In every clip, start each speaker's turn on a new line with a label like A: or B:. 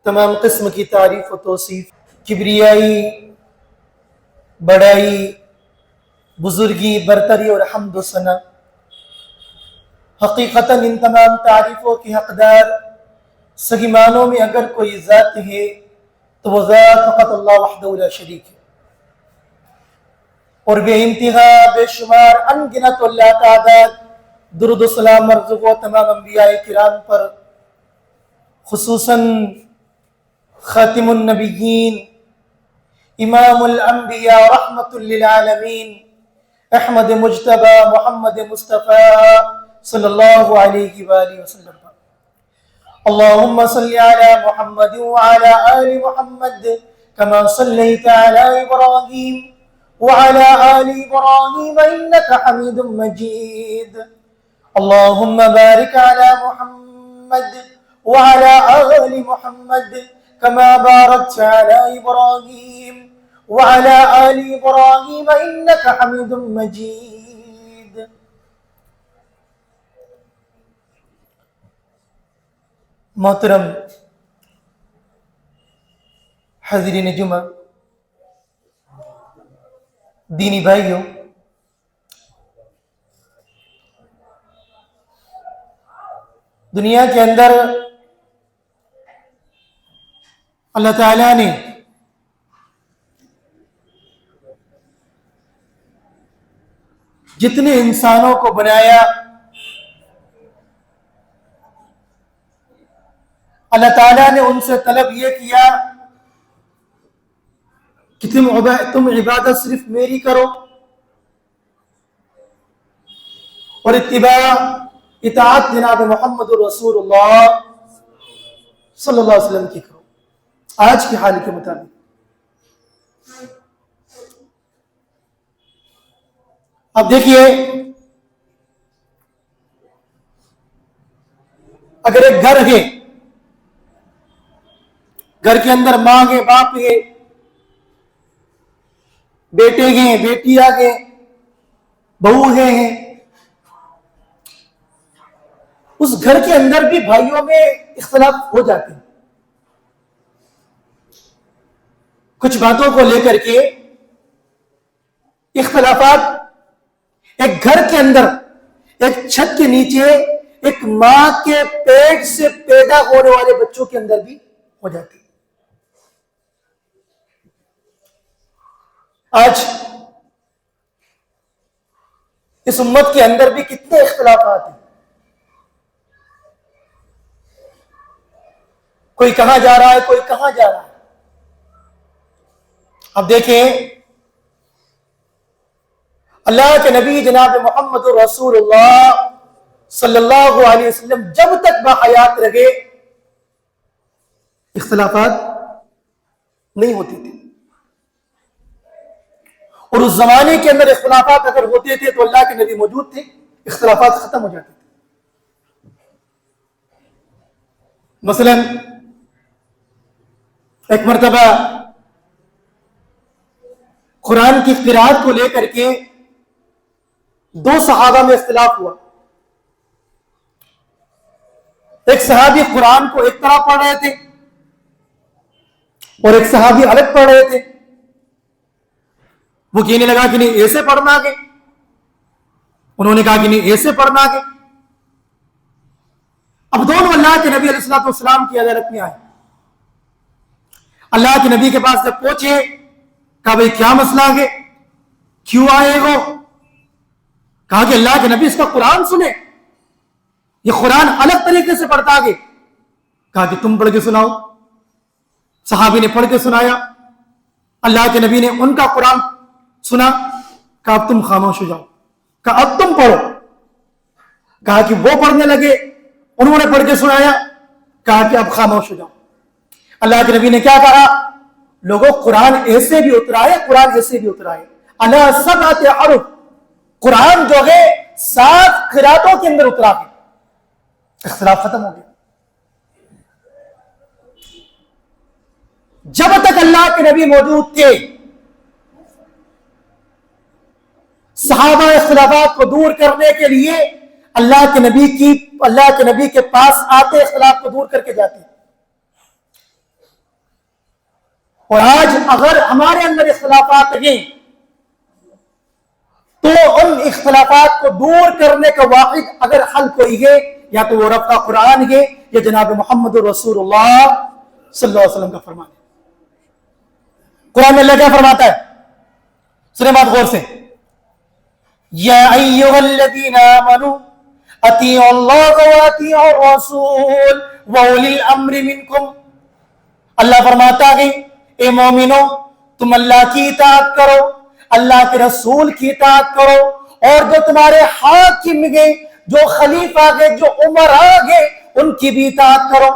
A: تمام قسم کی تعریف و توصیف، کبریائی، بڑائی، بزرگی، برتری اور حمد و ثنا حقیقتاً ان تمام تعریفوں کی حقدار صحیح معنوں میں اگر کوئی ذات ہے تو وہ ذات فقط اللہ وحدہ لا شریک ہے، اور بے انتہا بے شمار انگنت اللہ تعداد درود و سلام مرزق و تمام انبیاء کرام پر، خصوصاً خاتم النبیین، امام الانبیاء رحمت للعالمین، احمد مجتبی محمد مصطفیٰ صلی اللہ علیہ وآلہ وسلم۔ اللہم صل علی محمد وعلی آل محمد کما صلیت علی ابراہیم وعلی آل ابراہیم انک حمید مجید۔ اللہم بارک علی محمد وعلی آل محمد کما بارکت علی ابراہیم وعلی آل ابراہیم انک حمید مجید۔ محترم حاضرین جمعہ، دینی بھائیوں، دنیا کے اندر اللہ تعالیٰ نے جتنے انسانوں کو بنایا، اللہ تعالیٰ نے ان سے طلب یہ کیا کہ تم عبادت صرف میری کرو اور اطاعت جناب محمد رسول اللہ صلی اللہ علیہ وسلم کی کرو آج کی حال کے مطابق۔ اب دیکھیے، اگر ایک گھر ہے، گھر کے اندر ماں ہے، باپ ہے، بیٹے ہیں، بیٹیاں ہیں، بہو ہیں، اس گھر کے اندر بھی بھائیوں میں اختلاف ہو جاتے ہیں، کچھ باتوں کو لے کر کے اختلافات ایک گھر کے اندر، ایک چھت کے نیچے، ایک ماں کے پیٹ سے پیدا ہونے والے بچوں کے اندر بھی ہو جاتے ہیں۔ آج اس امت کے اندر بھی کتنے اختلافات ہیں، کوئی کہاں جا رہا ہے، کوئی کہاں جا رہا ہے۔ اب دیکھیں، اللہ کے نبی جناب محمد رسول اللہ صلی اللہ علیہ وسلم جب تک باحیات رہے اختلافات نہیں ہوتی تھی، اور اس زمانے کے اندر اختلافات اگر ہوتے تھے تو اللہ کے نبی موجود تھے، اختلافات ختم ہو جاتے تھے۔ مثلا ایک مرتبہ قرآن کی قرات کو لے کر کے دو صحابہ میں اختلاف ہوا۔ ایک صحابی قرآن کو ایک طرح پڑھ رہے تھے اور ایک صحابی الگ پڑھ رہے تھے۔ وہ کہنے لگا کہ نہیں ایسے پڑھنا آگے، انہوں نے کہا کہ نہیں ایسے پڑھنا آگے۔ اب دونوں اللہ کے نبی علیہ الصلوۃ والسلام کی عدالت میں آئے۔ اللہ کے نبی کے پاس جب پہنچے، کہا بھئی کیا مسئلہ آگے، کیوں آئے ہو؟ کہا کہ اللہ کے نبی اس کا قرآن سنے، یہ قرآن الگ طریقے سے پڑھتا آگے۔ کہا کہ تم پڑھ کے سناؤ۔ صحابی نے پڑھ کے سنایا، اللہ کے نبی نے ان کا قرآن سنا۔ کہا اب تم خاموش ہو جاؤ، کہا اب تم پڑھو۔ کہا کہ وہ پڑھنے لگے، انہوں نے پڑھ کے سنایا، کہا کہ اب خاموش ہو جاؤ۔ اللہ کے نبی نے کیا کہا؟ لوگوں، قرآن ایسے بھی اترا ہے، قرآن ایسے بھی اترا ہے، علی سبعۃ احرف، قرآن جو ہے 7 قراتوں کے اندر اترا ہے۔ اختلاف ختم ہو گیا۔ جب تک اللہ کے نبی موجود تھے، صحابہ اختلافات کو دور کرنے کے لیے اللہ کے نبی کے پاس آتے، اختلاف کو دور کر کے جاتے۔ اور آج اگر ہمارے اندر اختلافات ہیں تو ان اختلافات کو دور کرنے کا واحد اگر حل کوئی ہے یا تو وہ رب کا قرآن ہے یا جناب محمد رسول اللہ صلی اللہ علیہ وسلم کا فرمان ہے. قرآن میں اللہ کیا فرماتا ہے؟ سنیں بات غور سے. یا ایھا الذین آمنوا اطیعوا اللہ واطیعوا الرسول واولی الامر منکم. اللہ فرماتا ہے اے مومنو تم اللہ کی اطاعت کرو, اللہ کے رسول کی اطاعت کرو, اور جو تمہارے حاکم گے, جو خلیفہ گے, جو امراء گے, ان کی بھی اطاعت کرو.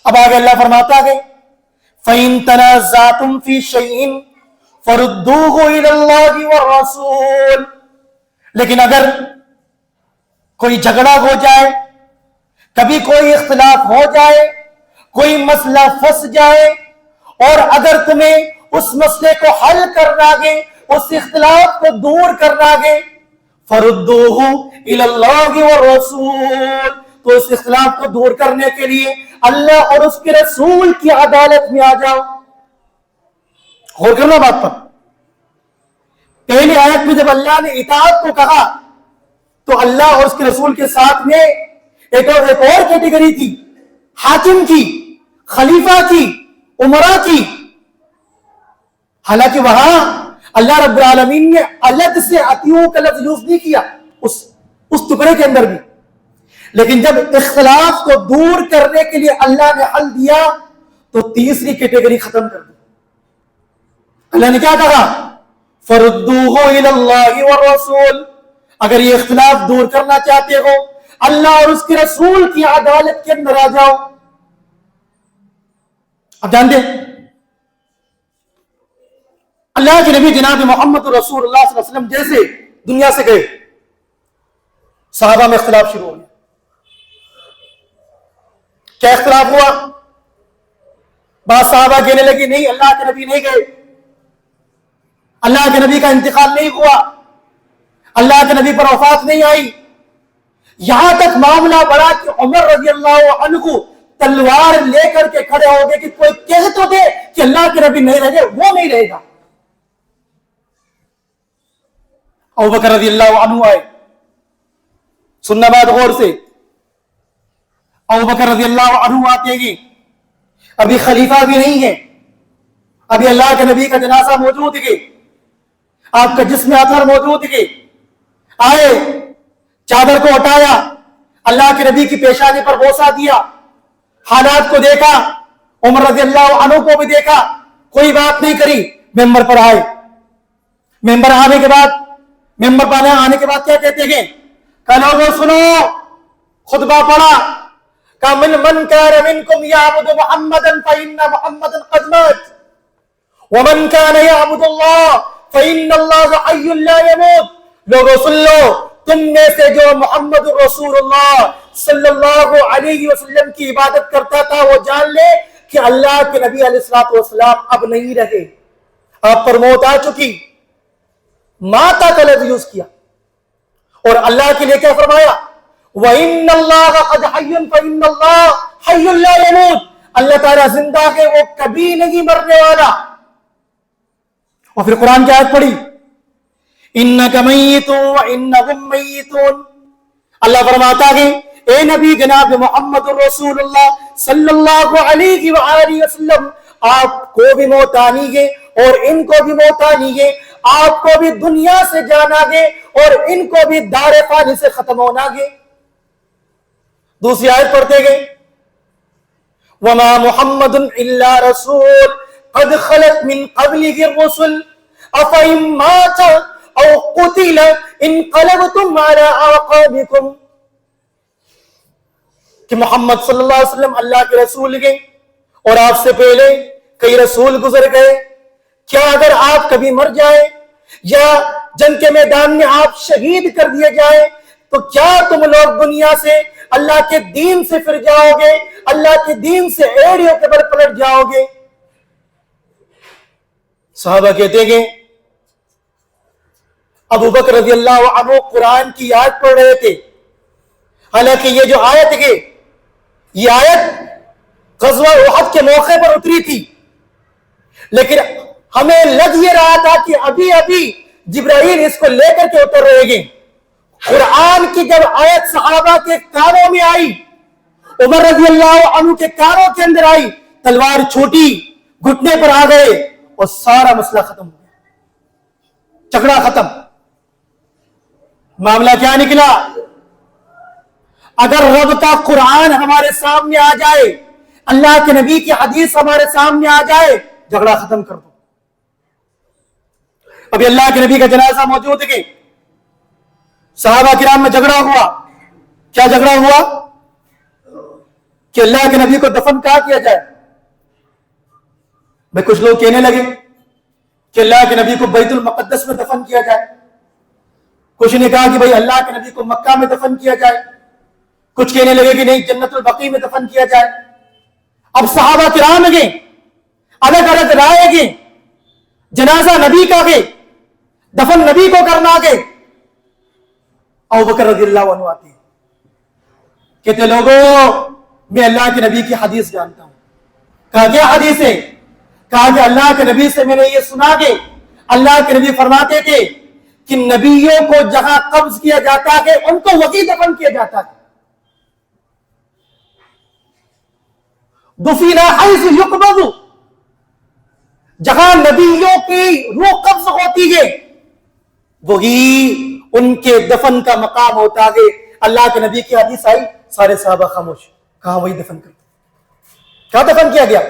A: اب آگے اللہ فرماتا ہے فَإِن تَنَازَعْتُمْ فِي شَيْءٍ فَرُدُّوهُ إِلَى اللَّهِ وَالرَّسُولِ. لیکن اگر کوئی جھگڑا ہو جائے, کبھی کوئی اختلاف ہو جائے, کوئی مسئلہ پھنس جائے, اور اگر تمہیں اس مسئلے کو حل کرنا گے, اس اختلاف کو دور کرنا گے, فَرُدُّوهُ إِلَى اللَّهِ وَالرَّسُولِ, تو اس اختلاف کو دور کرنے کے لیے اللہ اور اس کے رسول کی عدالت میں آ جاؤ. غور کرنا بات پر. پہلی آیت میں جب اللہ نے اطاعت کو کہا تو اللہ اور اس کے رسول کے ساتھ میں ایک اور کیٹیگری تھی, حاکم کی, خلیفہ کی, امراء کی. حالانکہ وہاں اللہ رب العالمین نے الگ سے اطیعوا کا لفظ یوز نہیں کیا اس ٹکڑے کے اندر بھی, لیکن جب اختلاف کو دور کرنے کے لیے اللہ نے حل دیا تو تیسری کیٹیگری ختم کر دی. اللہ نے کیا کہا؟ فَرُدُّوهُ إِلَى اللَّهِ وَالرَّسُولِ. اگر یہ اختلاف دور کرنا چاہتے ہو اللہ اور اس کے رسول کی عدالت کے اندر آ جاؤ. اب جانتے اللہ کے نبی جناب محمد رسول اللہ صلی اللہ علیہ وسلم جیسے دنیا سے گئے, صحابہ میں اختلاف شروع ہو گیا. کیا اختلاف ہوا؟ بعض صحابہ کہنے لگے نہیں اللہ کے نبی نہیں گئے, اللہ کے نبی کا انتقال نہیں ہوا, اللہ کے نبی پر وفات نہیں آئی. یہاں تک معاملہ بڑھا کہ عمر رضی اللہ عنہ تلوار لے کر کے کھڑے ہو گئے کہ کوئی کہہ تو دے کہ اللہ کے نبی نہیں رہے, وہ نہیں رہے گا. ابوبکر رضی اللہ عنہ آئے. سننا بات غور سے. ابوبکر رضی اللہ عنہ آتے گی, ابھی خلیفہ بھی نہیں ہے, ابھی اللہ کے نبی کا جنازہ موجود ہے, آپ کا جسم اطہر موجود ہے. آئے, چادر کو ہٹایا, اللہ کے نبی کی پیشانی پر بوسہ دیا, حالات کو دیکھا, عمر رضی اللہ عنہ کو بھی دیکھا, کوئی بات نہیں کری, ممبر پر آئے. ممبر آنے کے بعد کیا کہتے ہیں کہ لوگوں سنو, خطبہ پڑھا, کہ من كان منكم يعبد محمدا فإن محمدا قد مات ومن كان يعبد الله فإن الله حي لا يموت. لوگوں سن لو, تم میں سے جو محمد رسول اللہ صلی اللہ علیہ وسلم کی عبادت کرتا تھا وہ جان لے کہ اللہ کے نبی علیہ الصلوۃ والسلام اب نہیں رہے, آپ پر موت آ چکی. ماتا کا لفظ یوز کیا, اور اللہ کے لیے کیا فرمایا؟ وَإِنَّ اللَّهَ قَدْ حَيٌّ فَإِنَّ اللَّهَ حَيٌّ لَا يَمُوتُ. اللہ تعالیٰ زندہ ہے, وہ کبھی نہیں مرنے والا. اور پھر قرآن کی آیت پڑھی إِنَّكَ مَيِّتٌ وَإِنَّهُمْ مَيِّتُونَ. اللہ فرماتا ہے اے نبی جناب محمد رسول اللہ صلی اللہ علیہ وآلہ وسلم, آپ کو بھی موت آنی ہے اور ان کو بھی موت آنی ہے, آپ کو بھی دنیا سے جانا گے اور ان کو بھی دار فانی سے ختم ہونا گے. دوسری آیت پڑھتے گئے وَمَا مُحَمَّدٌ إِلَّا رَسُولٌ قَدْ خَلَتْ مِنْ قَبْلِهِ الرُّسُلُ أَفَإِن مَّاتَ أَوْ قُتِلَ انقلبتم عَلَىٰ أَعْقَابِكُمْ. کہ محمد صلی اللہ علیہ وسلم اللہ کے رسول گئے اور آپ سے پہلے کئی رسول گزر گئے. کیا اگر آپ کبھی مر جائیں یا جنگ کے میدان میں آپ شہید کر دیے جائیں تو کیا تم لوگ دنیا سے اللہ کے دین سے پھر جاؤ گے, اللہ کے دین سے ایڑیوں کے بل پلٹ جاؤ گے؟ صحابہ کہتے ہیں ابو بکر رضی اللہ عنہ قرآن کی آیت پڑھ رہے تھے, حالانکہ یہ جو آیت ہے یہ آیت غزوہ احد کے موقع پر اتری تھی، لیکن ہمیں لگ یہ رہا تھا کہ ابھی ابھی جبرائیل اس کو لے کر کے اتر رہے گے۔ قرآن کی جب آیت صحابہ کے کانوں میں آئی، عمر رضی اللہ عنہ کے کانوں کے اندر آئی، تلوار چھوٹی، گھٹنے پر آ گئے اور سارا مسئلہ ختم ہو گیا، جھگڑا ختم۔ معاملہ کیا نکلا؟ اگر رب کا قرآن ہمارے سامنے آ جائے، اللہ کے نبی کی حدیث ہمارے سامنے آ جائے، جھگڑا ختم کر دو۔ ابھی اللہ کے نبی کا جنازہ موجود ہے، صحابہ کرام میں جھگڑا ہوا۔ کیا جھگڑا ہوا؟ کہ اللہ کے نبی کو دفن کہاں کیا جائے؟ بھائی کچھ لوگ کہنے لگے کہ اللہ کے نبی کو بیت المقدس میں دفن کیا جائے، کچھ نے کہا کہ بھائی اللہ کے نبی کو مکہ میں دفن کیا جائے، کچھ کہنے لگے کہ نہیں جنت البقیع میں دفن کیا جائے۔ اب صحابہ کرام گئے، الگ الگ رائے گئے، جنازہ نبی کا گئے، دفن نبی کو کرنا گئے۔ ابوبکر رضی اللہ عنہ آتے ہیں، کہتے لوگوں میں اللہ کے نبی کی حدیث جانتا ہوں۔ کہا کیا حدیث ہے؟ کہا کہ اللہ کے نبی سے میں نے یہ سنا کہ اللہ کے نبی فرماتے تھے کہ نبیوں کو جہاں قبض کیا جاتا ہے ان کو وہیں دفن کیا جاتا ہے۔ دفن حیث یقبض، جہاں نبیوں کی روح قبض ہوتی ہے وہی ان کے دفن کا مقام ہوتا ہے۔ اللہ کے نبی کی حدیث آئی، سارے صحابہ خاموش، کہاں وہی دفن کر دو۔ کہاں دفن کیا گیا؟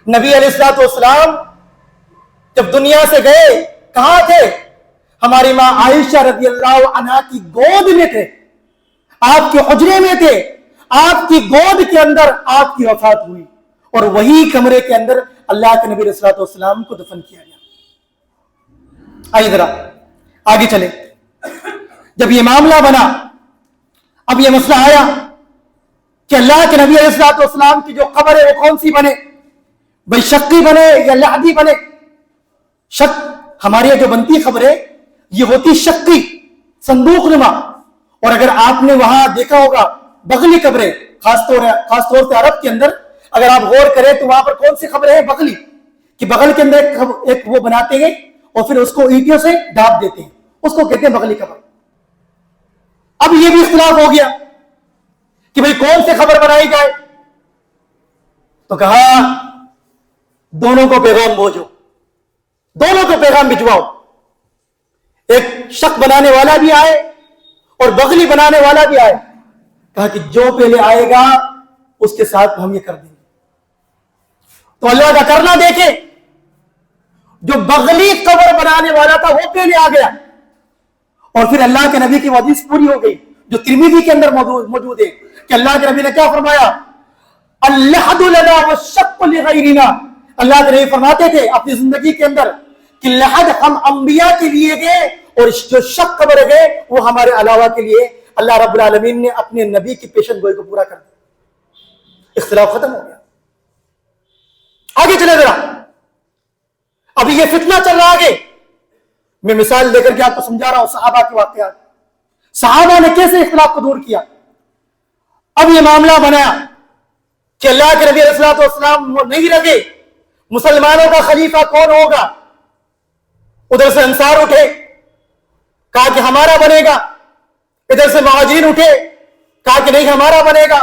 A: نبی علیہ الصلوۃ والسلام جب دنیا سے گئے کہاں تھے؟ ہماری ماں عائشہ رضی اللہ عنہا کی گود میں تھے، آپ کے حجرے میں تھے، آپ کی گود کے اندر آپ کی وفات ہوئی، اور وہی کمرے کے اندر اللہ کے نبی علیہ الصلوۃ والسلام کو دفن کیا گیا۔ آئیے ذرا آگے چلے۔ جب یہ معاملہ بنا، اب یہ مسئلہ آیا کہ اللہ کے نبی علیہ الصلوۃ والسلام کی جو قبر ہے وہ کون سی بنے؟ بھائی شقی بنے یا لحدی بنے؟ شق ہمارے جو بنتی خبریں یہ ہوتی شقی، صندوق نما، اور اگر آپ نے وہاں دیکھا ہوگا بغلی قبریں، خاص طور سے عرب کے اندر اگر آپ غور کریں تو وہاں پر کون سی خبریں ہیں؟ بغلی، کہ بغل کے اندر ایک وہ بناتے ہیں اور پھر اس کو اینٹوں سے ڈھانپ دیتے ہیں، اس کو کہتے ہیں بغلی قبر۔ اب یہ بھی اختلاف ہو گیا کہ بھئی کون سے خبر بنائی جائے، تو کہا دونوں کو پیغام بھیجو، دونوں کو پیغام بھجواؤ، ایک شق بنانے والا بھی آئے اور بغلی بنانے والا بھی آئے۔ کہا کہ جو پہلے آئے گا اس کے ساتھ ہم یہ کر دیں گے۔ تو اللہ کا کرنا دیکھیں، جو بغلی قبر بنانے والا تھا وہ پہلے آ گیا، اور پھر اللہ کے نبی کی حدیث پوری ہو گئی جو ترمذی کے اندر موجود ہے کہ اللہ کے نبی نے کیا فرمایا؟ اللحد لنا والشق لغیرنا۔ اللہ کے نبی فرماتے تھے اپنی زندگی کے اندر کہ لحد ہم انبیاء کے لیے گئے اور جو شق قبر گئے وہ ہمارے علاوہ کے لیے۔ اللہ رب العالمین نے اپنے نبی کی پیشن گوئی کو پورا کر دیا، اختلاف ختم ہو گیا۔ آگے چلے ذرا، ابھی یہ فتنہ چل رہا ہے، میں مثال دے کر کے آپ کو سمجھا رہا ہوں صحابہ کے واقعات، صحابہ نے کیسے اختلاف کو دور کیا۔ اب یہ معاملہ بنایا کہ اللہ کے نبی علیہ الصلوۃ والسلام نہیں رہے، مسلمانوں کا خلیفہ کون ہوگا؟ ادھر سے انصار اٹھے، کہا کہ ہمارا بنے گا، ادھر سے مہاجرین اٹھے، کہا کہ نہیں ہمارا بنے گا،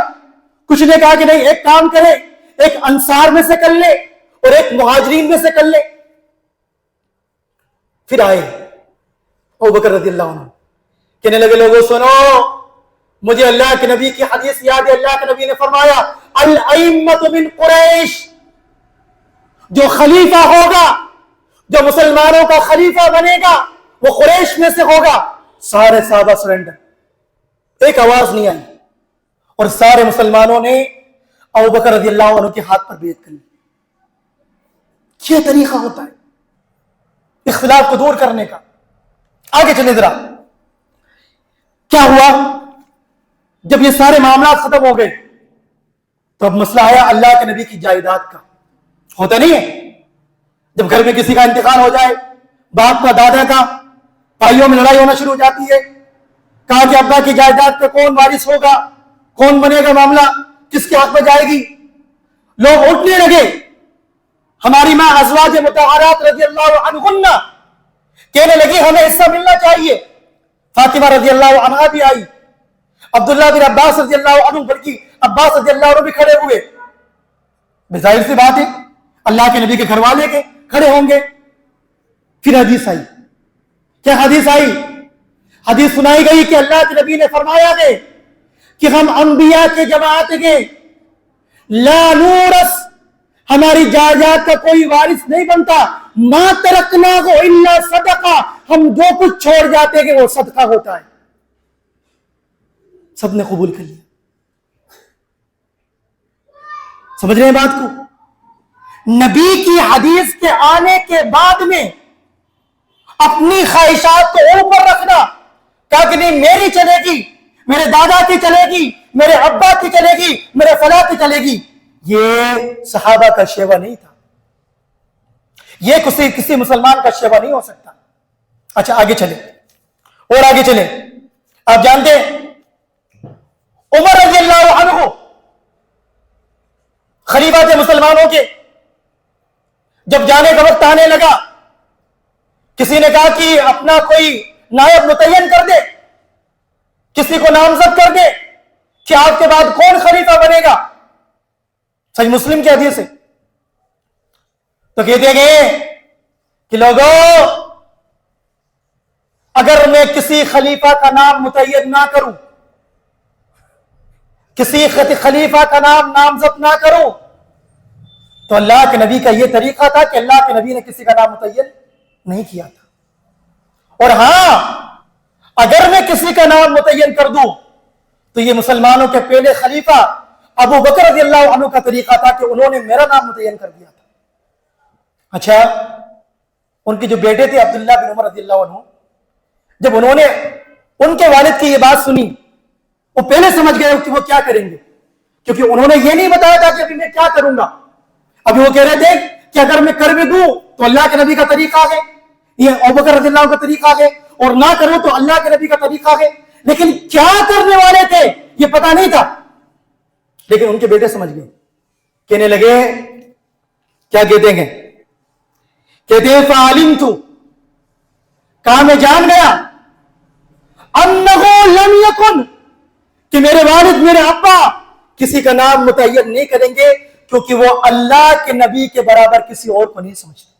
A: کچھ نے کہا کہ نہیں ایک کام کرے، ایک انصار میں سے کر لے اور ایک مہاجرین میں سے کر لے۔ پھر آئے ابوبکر رضی اللہ عنہ، کہنے لگے لوگوں سنو، مجھے اللہ کے نبی کی حدیث یاد ہے، اللہ کے نبی نے فرمایا الائمۃ من قریش، جو خلیفہ ہوگا، جو مسلمانوں کا خلیفہ بنے گا وہ قریش میں سے ہوگا۔ سارے صحابہ سرنڈر، ایک آواز نہیں آئی، اور سارے مسلمانوں نے ابوبکر رضی اللہ عنہ کے ہاتھ پر بیعت کر لی۔ یہ طریقہ ہوتا ہے اختلاف کو دور کرنے کا۔ آگے چلے ذرا، کیا ہوا جب یہ سارے معاملات ختم ہو گئے تو اب مسئلہ آیا اللہ کے نبی کی جائیداد کا۔ ہوتا نہیں ہے جب گھر میں کسی کا انتقال ہو جائے، باپ کا، دادا کا، بھائیوں میں لڑائی ہونا شروع ہو جاتی ہے، کہا کہ ابا کی جائیداد پہ کون وارث ہوگا، کون بنے گا، معاملہ کس کے حق میں جائے گی۔ لوگ اٹھنے لگے. ہماری ماں ازواج مطہرات رضی اللہ عنہن کہنے لگی ہمیں حصہ ملنا چاہیے. فاطمہ رضی اللہ عنہا بھی آئی, عبداللہ بن عباس رضی اللہ عنہ, بلکہ عباس رضی اللہ عنہ بھی کھڑے ہوئے. ظاہر سی بات ہے اللہ کے نبی کے گھر والے کے کھڑے ہوں گے. پھر حدیث آئی. کیا حدیث آئی؟ حدیث سنائی گئی کہ اللہ کے نبی نے فرمایا ہے کہ ہم انبیاء کے جماعت کے لا نورث, ہماری جائیداد کا کوئی وارث نہیں بنتا. ما ترکناہ الا صدقہ, ہم جو کچھ چھوڑ جاتے ہیں وہ صدقہ ہوتا ہے. سب نے قبول کر لیا. سمجھ رہے ہیں بات کو؟ نبی کی حدیث کے آنے کے بعد میں اپنی خواہشات کو اوپر رکھنا, کہا کہ نہیں میری چلے گی, میرے دادا کی چلے گی, میرے ابا کی چلے گی, میرے فلاں کی چلے گی, یہ صحابہ کا شیوا نہیں تھا. یہ کسی مسلمان کا شیوا نہیں ہو سکتا. اچھا آگے چلے, اور آگے چلے. آپ جانتے ہیں عمر رضی اللہ عنہ خلیفہ تھے مسلمانوں کے. جب جانے کا وقت آنے لگا, کسی نے کہا کہ اپنا کوئی نائب متعین کر دے, کسی کو نامزد کر دے کہ آپ کے بعد کون خلیفہ بنے گا. صحیح مسلم کی حدیث ہے. تو کہتے گئے کہ لوگوں, اگر میں کسی خلیفہ کا نام متعین نہ کروں, کسی خلیفہ کا نام نامزد نہ کروں, تو اللہ کے نبی کا یہ طریقہ تھا کہ اللہ کے نبی نے کسی کا نام متعین نہیں کیا تھا. اور ہاں اگر میں کسی کا نام متعین کر دوں تو یہ مسلمانوں کے پہلے خلیفہ ابو بکر رضی اللہ عنہ کا طریقہ تھا کہ انہوں نے میرا نام متعین کر دیا تھا. اچھا, ان کے جو بیٹے تھے عبداللہ بن عمر رضی اللہ عنہ, جب انہوں نے ان کے والد کی یہ بات سنی, وہ پہلے سمجھ گئے کہ وہ کیا کریں گے, کیونکہ انہوں نے یہ نہیں بتایا تھا کہ ابھی میں کیا کروں گا. ابھی وہ کہہ رہے تھے کہ اگر میں کر بھی دوں تو اللہ کے نبی کا طریقہ ہے, یہ ابو بکر رضی اللہ عنہ کا طریقہ ہے, اور نہ کروں تو اللہ کے نبی کا طریقہ ہے. لیکن کیا کرنے والے تھے یہ پتا نہیں تھا. لیکن ان کے بیٹے سمجھ گئے, کہنے لگے, کیا کہتے ہیں, کہتے ہیں فعلمت, کہا میں جان گیا, انہ لم یکن, کہ میرے والد میرے ابا کسی کا نام متعین نہیں کریں گے, کیونکہ وہ اللہ کے نبی کے برابر کسی اور کو نہیں سمجھتے.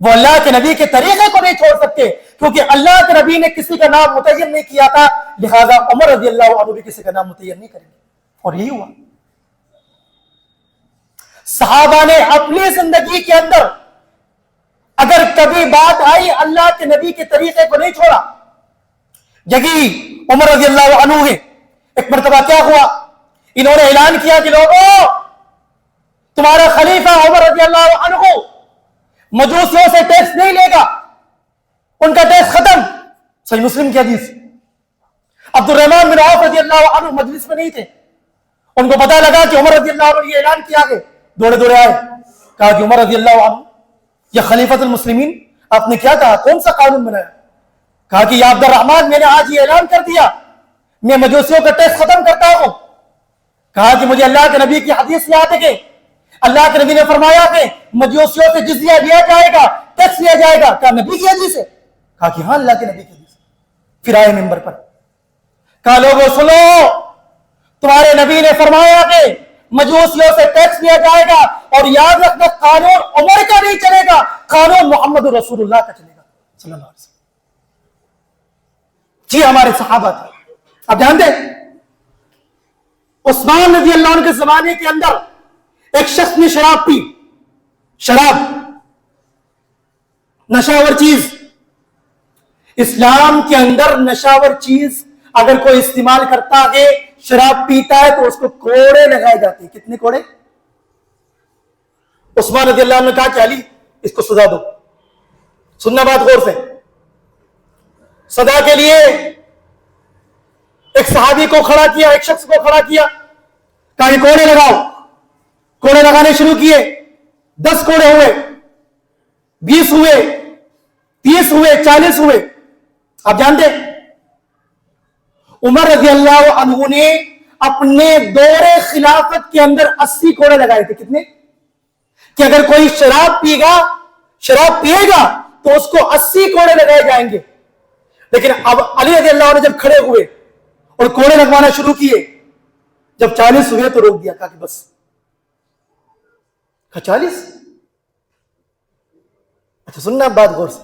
A: وہ اللہ کے نبی کے طریقے کو نہیں چھوڑ سکتے, کیونکہ اللہ کے نبی نے کسی کا نام متعین نہیں کیا تھا, لہذا عمر رضی اللہ عنہ بھی کسی کا نام متعین نہیں کریں گے. اور یہی ہوا. صحابہ نے اپنی زندگی کے اندر اگر کبھی بات آئی اللہ کے نبی کے طریقے کو نہیں چھوڑا. جگی عمر رضی اللہ عنہ ہے, ایک مرتبہ کیا ہوا, انہوں نے اعلان کیا کہ لوگوں, تمہارا خلیفہ عمر رضی اللہ عنہ مجوسیوں سے ٹیکس نہیں لے گا, ان کا ٹیکس ختم. صحیح مسلم کی حدیث. عبد الرحمن بن عوف رضی اللہ عنہ مجلس میں نہیں تھے, ان کو پتا لگا کہ عمر رضی اللہ عنہ یہ اعلان کیا ہے, دوڑے دوڑے آئے, کہا کہ عمر رضی اللہ عنہ یہ خلیفۃ المسلمین, آپ نے کیا کہا, کون سا قانون بنایا؟ کہا کہ یا عبد الرحمن میں نے آج یہ اعلان کر دیا, میں مجوسیوں کا ٹیکس ختم کرتا ہوں. کہا کہ مجھے اللہ کے نبی کی حدیث یاد ہے کہ اللہ کے نبی نے فرمایا کہ مجوسیوں سے جزیہ لیا جائے گا, ٹیکس لیا جائے گا. کہا نبی کی حدیث ہے؟ کہا کہ ہاں اللہ کے نبی کی حدیث. پھر آئے ممبر پر, کہا لوگوں سنو, تمہارے نبی نے فرمایا کہ مجوسیوں سے ٹیکس لیا جائے گا, اور یاد رکھنا قانون عمر کا نہیں چلے گا, قانون محمد رسول اللہ کا چلے گا صلی اللہ علیہ وسلم. جی ہمارے صحابہ تھے. اب جانتے عثمان رضی اللہ عنہ کے زمانے کے اندر ایک شخص نے شراب پی, شراب نشاور چیز. اسلام کے اندر نشاور چیز اگر کوئی استعمال کرتا ہے, شراب پیتا ہے, تو اس کو کوڑے لگائے جاتے ہیں. کتنے کوڑے؟ عثمان رضی اللہ عنہ نے کہا کہ علی اس کو سزا دو. سننا بات غور سے. سزا کے لیے ایک صحابی کو کھڑا کیا, ایک شخص کو کھڑا کیا, کہا کہ کوڑے لگاؤ. کوڑے لگانے شروع کیے. 10 کوڑے ہوئے, 20 ہوئے, 30 ہوئے, 40 ہوئے. آپ جانتے عمر رضی اللہ عنہ نے اپنے دور خلافت کے اندر 80 کوڑے لگائے تھے. کتنے؟ کہ اگر کوئی شراب پیے گا تو اس کو 80 کوڑے لگائے جائیں گے. لیکن اب علی رضی اللہ عنہ جب کھڑے ہوئے اور کوڑے لگوانا شروع کیے، جب 40 ہوئے تو روک دیا، کہا کہ بس. 40؟ اچھا سننا بات غور سے،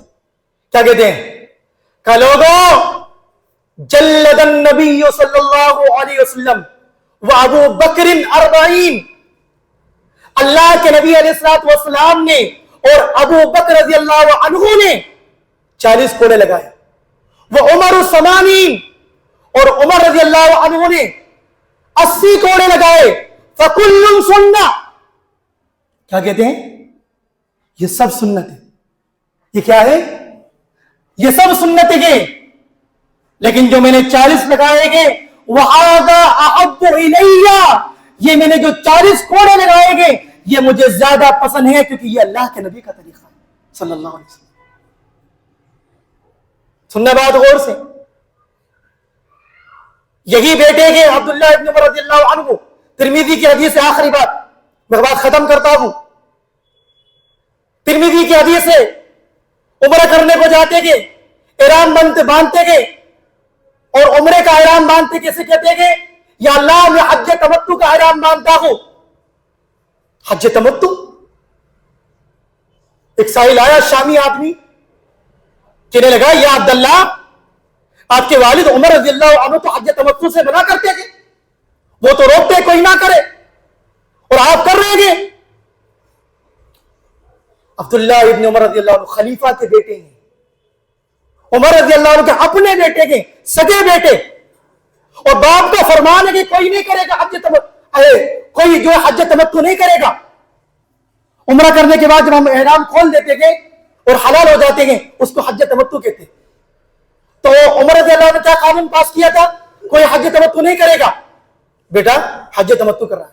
A: کیا کہتے ہیں؟ کہ لوگوں، جلد النبی صلی اللہ علیہ وسلم و ابو بکر 40، اللہ کے نبی علیہ الصلوۃ والسلام نے اور ابو بکر رضی اللہ عنہ نے 40 کوڑے لگائے. وہ عمر 80، اور عمر رضی اللہ عنہ نے 80 کوڑے لگائے. فکل سنہ، کیا کہتے ہیں؟ یہ سب سنت ہے. یہ کیا ہے؟ یہ سب سنتیں ہیں. لیکن جو میں نے 40 لگائے گے، وَهَذَا أَحَبُّ إِلَيَّ، یہ میں نے جو 40 کوڑے لگائے گے یہ مجھے زیادہ پسند ہے، کیونکہ یہ اللہ کے نبی کا طریقہ ہے صلی اللہ علیہ وسلم. سننا بات غور سے. یہی بیٹے گے عبداللہ ابن عمر رضی اللہ عنہ، ترمذی کی حدیث ہے. آخری بات، میں بات ختم کرتا ہوں. ترمذی کی حدیث ہے، عمرہ کرنے کو جاتے گے، احرام باندھتے گے، اور عمرے کا احرام باندھتے کیسے کہتے گے؟ یا اللہ میں حج تمتع کا احرام باندھتا ہوں. حج تمتع، ایک سائل آیا شامی آدمی، کہنے لگا یا عبداللہ، آپ کے والد عمر رضی اللہ عنہ تو حج تمتع سے منع کرتے تھے، وہ تو روکتے کوئی نہ کرے اور آپ کر رہے ہیں. عبداللہ ابن عمر رضی اللہ عنہ خلیفہ کے بیٹے ہیں، عمر رضی اللہ عنہ کے اپنے بیٹے کے سگے بیٹے، اور باپ کا فرمان ہے کہ کوئی نہیں کرے گا حج تمتع، کوئی جو حج تمتع نہیں کرے گا. عمرہ کرنے کے بعد جب ہم احرام کھول دیتے گے اور حلال ہو جاتے ہیں، اس کو حج تمتع کہتے. تو عمر رضی اللہ عنہ نے کیا قانون پاس کیا تھا؟ کوئی حج تمتع نہیں کرے گا. بیٹا حج تمتع کر رہا ہے.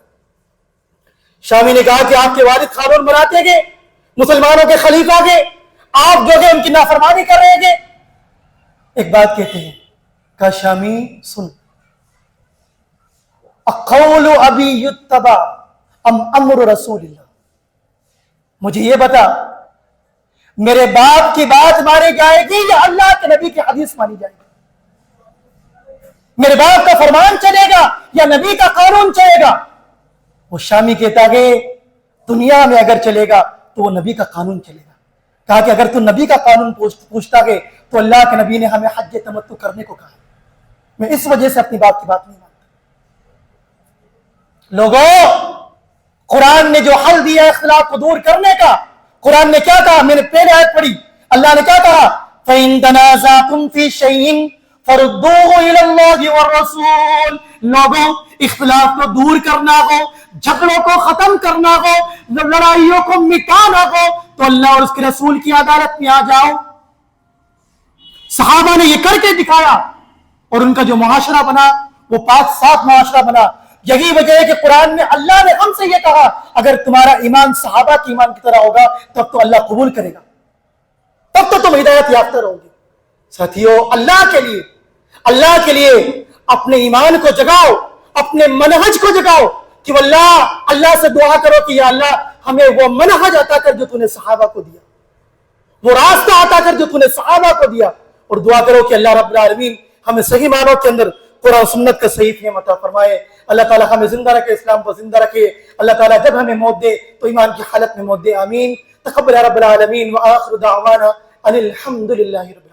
A: شامی نے کہا کہ آپ کے والد قانون بناتے گے مسلمانوں کے خلیفہ کے، آپ جو ان کی نافرمانی کر رہے گے. ایک بات کہتے ہیں، کہا شامی سن، اقول ابی یتبع ام امر رسول اللہ، مجھے یہ بتا میرے باپ کی بات مانی جائے گی یا اللہ کے نبی کی حدیث مانی جائے گی؟ میرے باپ کا فرمان چلے گا یا نبی کا قانون چلے گا؟ وہ شامی کہتا کہ دنیا میں اگر چلے گا تو وہ نبی کا قانون چلے گا. کہا کہ اگر تو نبی کا قانون پوچھتا ہے تو اللہ کے نبی نے ہمیں حج تمتع کرنے کو کہا. میں اس وجہ سے اپنی باپ کی بات نہیں مانتا. لوگوں، قرآن نے جو حل دیا اختلاف کو دور کرنے کا، قرآن نے کیا کہا؟ میں نے پہلے آیت پڑھی، اللہ نے کیا کہا؟ فَإِن تَنَازَعْتُمْ فِي شَيْءٍ فَرُدُّوهُ إِلَى اللَّهِ وَالرَّسُولِ. لوگوں، اختلاف کو دور کرنا ہو، جھگڑوں کو ختم کرنا ہو، لڑائیوں کو مٹانا ہو تو اللہ اور اس کے رسول کی عدالت میں آ جاؤ. صحابہ نے یہ کر کے دکھایا اور ان کا جو معاشرہ بنا وہ پاک صاف معاشرہ بنا. یہی وجہ ہے کہ قرآن میں اللہ نے ہم سے یہ کہا اگر تمہارا ایمان صحابہ کے ایمان کی طرح ہوگا تب تو اللہ قبول کرے گا، تب تو تم ہدایت یافتہ رہو گے. ساتھیو، اللہ کے لیے اپنے ایمان کو جگاؤ، اپنے منہج کو جگاؤ کہ اللہ سے دعا کرو کہ یا اللہ ہمیں وہ منہج عطا کر جو تو نے صحابہ کو دیا، وہ راستہ عطا کر جو تو نے صحابہ کو دیا، اور دعا کرو کہ اللہ رب العالمین ہمیں صحیح معنوں کے اندر قرآن سنت کا صحیح فہم عطا فرمائے. اللہ تعالیٰ ہمیں زندہ رکھے، اسلام کو زندہ رکھے. اللہ تعالیٰ جب ہمیں موت دے تو ایمان کی حالت میں موت دے. آمین. تقبل رب العالمین وآخر دعوانا ان الحمد للہ رب